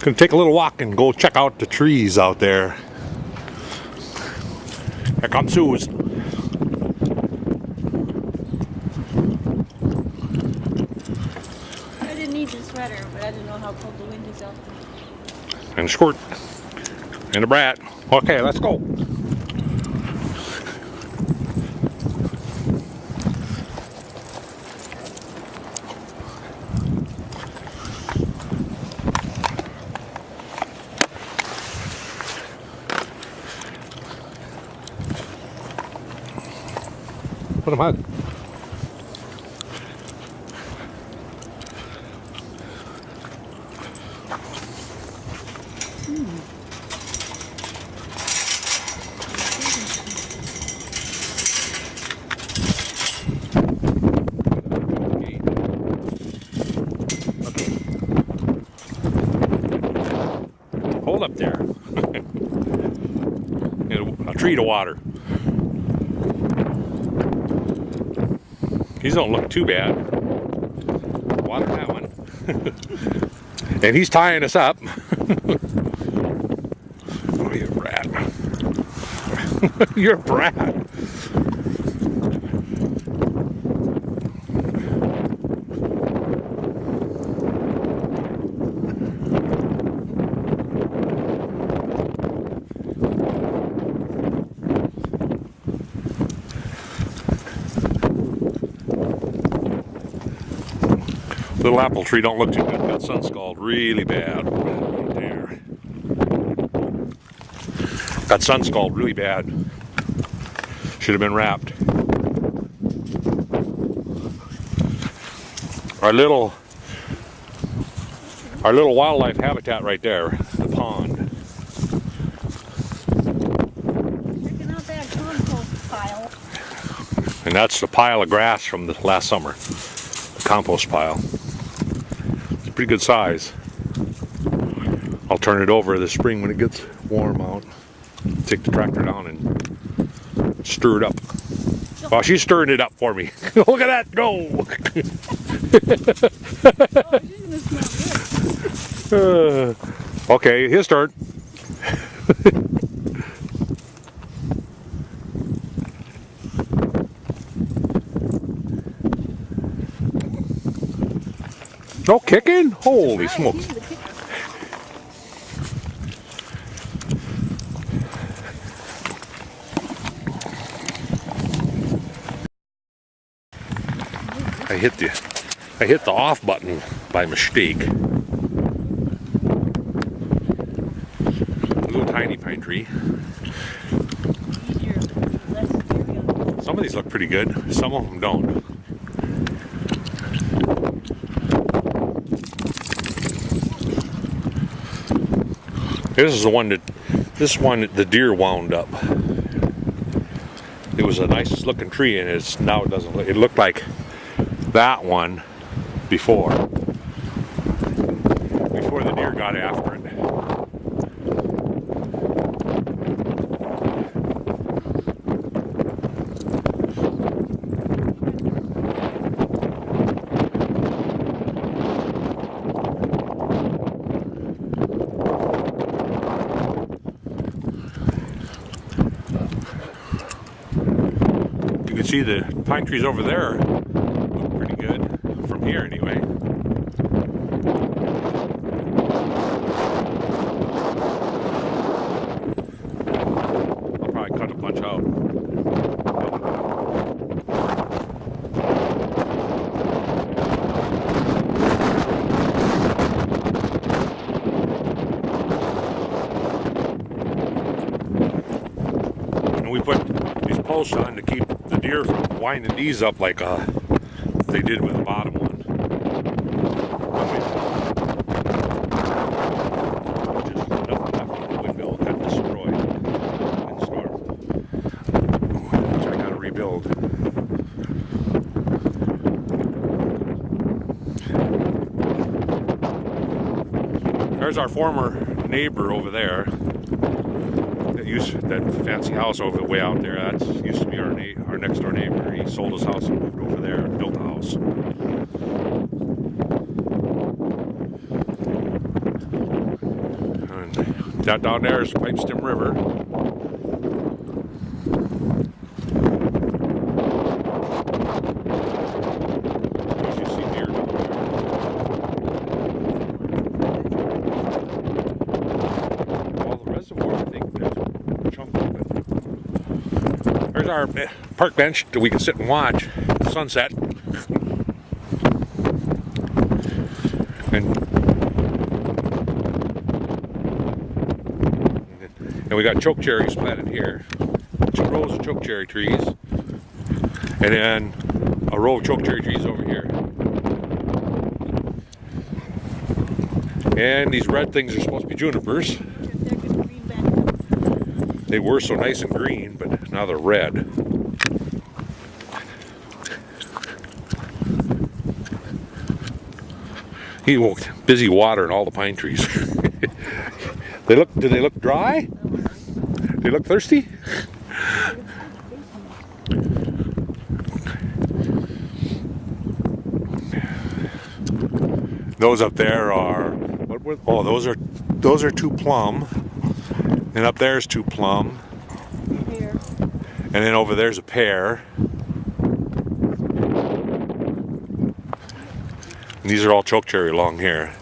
Gonna take a little walk and go check out the trees out there. Here comes Suze. I didn't need the sweater, but I didn't know how cold the wind is out there. And a squirt. And a brat. Okay, let's go. Put him out. Hold up there. A tree to water. These don't look too bad. Water that one. And he's tying us up. Oh, you're a brat. You're a brat. Little apple tree don't look too good. Got sun scald really bad. Right there. Got sun scald really bad. Should have been wrapped. Our little wildlife habitat right there, the pond. Checking out that compost pile. And that's the pile of grass from the last summer. The compost pile. Pretty good size. I'll turn it over this spring when it gets warm out. Take the tractor down and stir it up. Well, she's stirring it up for me. Look at that go! Okay, his turn. No kicking? Holy smokes. I hit the off button by mistake. A little tiny pine tree. Some of these look pretty good, some of them don't. This is the one that the deer wound up. It was a nice looking tree, and now it doesn't look. It looked like that one before the deer got after it. You can see the pine trees over there look pretty good from here anyway. I'll probably cut a bunch out. And we put these posts on to keep the deer from winding these up like they did with the bottom one. Just nothing left of the windmill got destroyed in the storm, which I gotta rebuild. There's our former neighbor over there. That fancy house over way out there. That used to be our next door neighbor. He sold his house and moved over there and built a house. That down there is Pipestem River. You should see deer down there. Well, the reservoir, I think, there's a chunk of it. There's our park bench that we can sit and watch the sunset. And we got chokecherries planted here. 2 rows of chokecherry trees. And then a row of chokecherry trees over here. And these red things are supposed to be junipers. They were so nice and green, but now they're red. He was busy watering all the pine trees. Do they look dry? They look thirsty? Those up there are those are 2 plum. And up there's 2 plum. And then over there's a pear. And these are all chokecherry along here.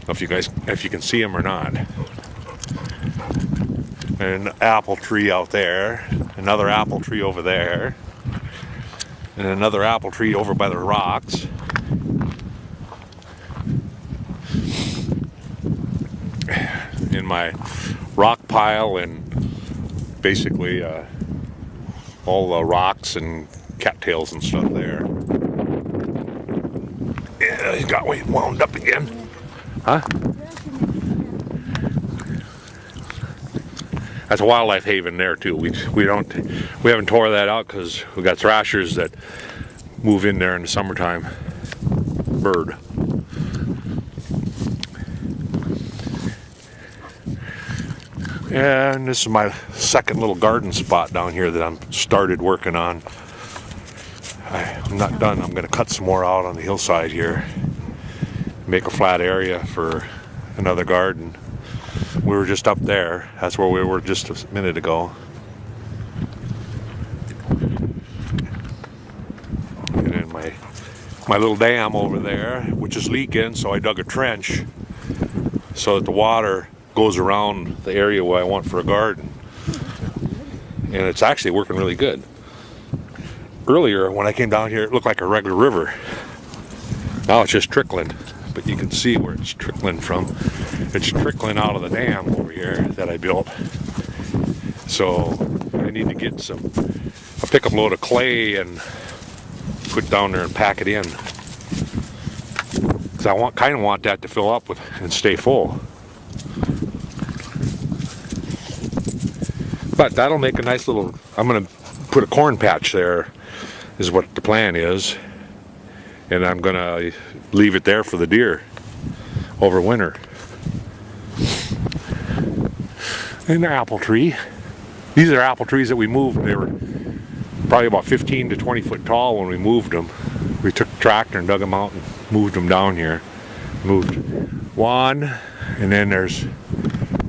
I don't know if you can see them or not. And an apple tree out there, another apple tree over there, and another apple tree over by the rocks. In my rock pile, and basically all the rocks and cattails and stuff there. Yeah, he got wound up again. Huh? That's a wildlife haven there too. We haven't tore that out because we got thrashers that move in there in the summertime. Bird. And this is my second little garden spot down here that I'm started working on. I'm not done. I'm going to cut some more out on the hillside here. Make a flat area for another garden. We were just up there. That's where we were just a minute ago. And then my little dam over there, which is leaking, so I dug a trench so that the water goes around the area where I want for a garden. And it's actually working really good. Earlier, when I came down here, it looked like a regular river. Now it's just trickling. But you can see where it's trickling from. It's trickling out of the dam over here that I built. So I need to get a pickup load of clay and put down there and pack it in. Because I kind of want that to fill up and stay full. But that'll make a nice little, I'm going to put a corn patch there, is what the plan is. And I'm going to leave it there for the deer over winter. And the apple tree. These are apple trees that we moved. They were probably about 15 to 20 foot tall when we moved them. We took the tractor and dug them out and moved them down here. Moved one, and then there's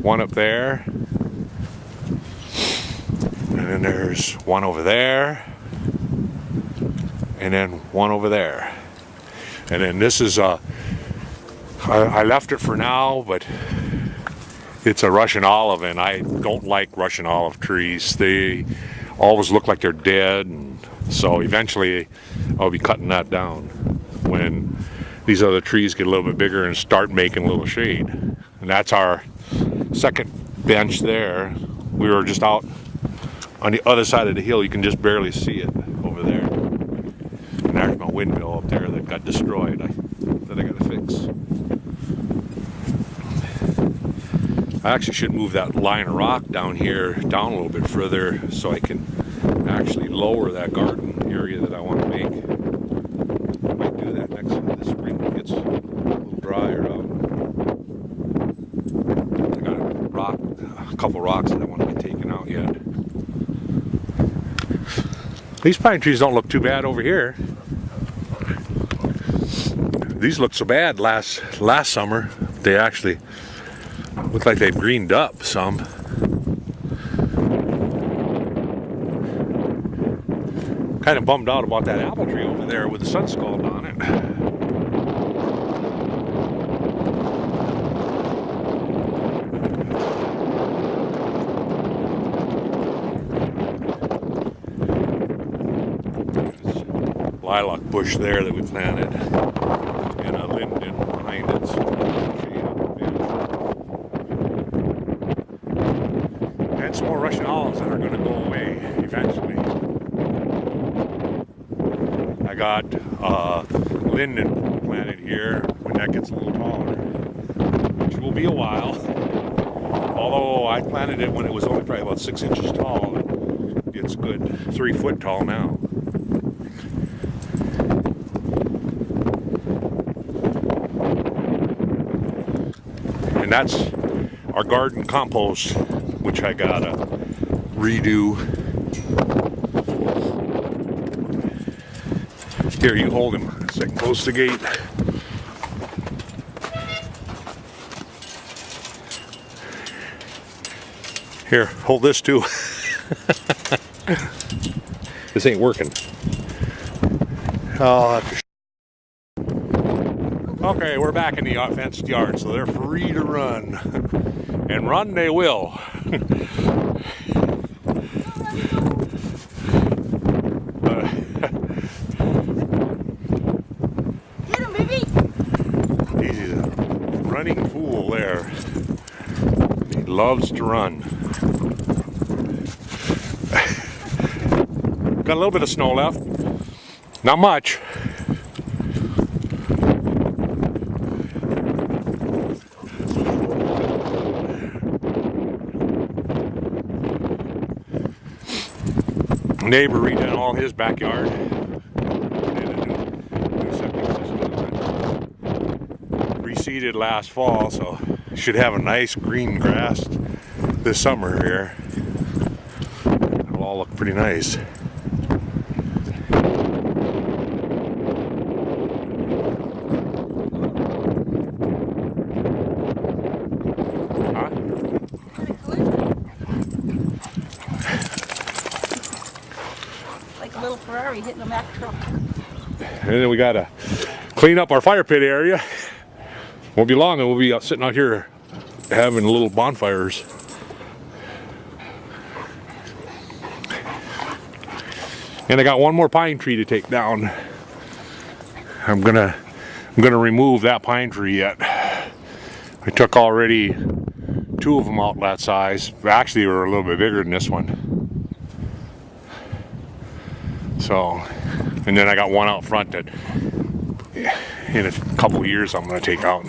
one up there. And then there's one over there. And then one over there. And then this is I left it for now, but it's a Russian olive, and I don't like Russian olive trees. They always look like they're dead, and so eventually I'll be cutting that down when these other trees get a little bit bigger and start making a little shade. And that's our second bench there. We were just out on the other side of the hill. You can just barely see it over there. And there's my windmill up there that got destroyed that I got to fix. I actually should move that line of rock down here down a little bit further so I can actually lower that garden area that I want to make. I might do that next this spring when it gets a little drier out. I got a couple rocks that I want to get taken out yet. These pine trees don't look too bad over here. These looked so bad last summer. They actually Looked like they'd greened up some. Kind of bummed out about that apple tree over there with the sun scald on it. Lilac bush there that we planted, and a linden behind it. And some more Russian olives that are going to go away eventually. I got linden planted here when that gets a little taller, which will be a while. Although I planted it when it was only probably about 6 inches tall. It's good 3 foot tall now. And that's our garden compost, which I gotta redo. Here, you hold him so I can close the gate. Here, hold this too. This ain't working. Oh, okay, we're back in the fenced yard, so they're free to run. And run they will. Get him, baby! He's a running fool there. He loves to run. Got a little bit of snow left. Not much. Neighbor redone all his backyard. Did a new septic system. Reseeded last fall, so should have a nice green grass this summer here. It'll all look pretty nice. Huh? Like a little Ferrari hitting a Mack truck. And then we gotta clean up our fire pit area. Won't be long and we'll be out sitting out here having little bonfires. And I got one more pine tree to take down. I'm gonna remove that pine tree yet. I took already 2 of them out that size. Actually, they were a little bit bigger than this one. So, and then I got one out front that in a couple of years I'm gonna take out.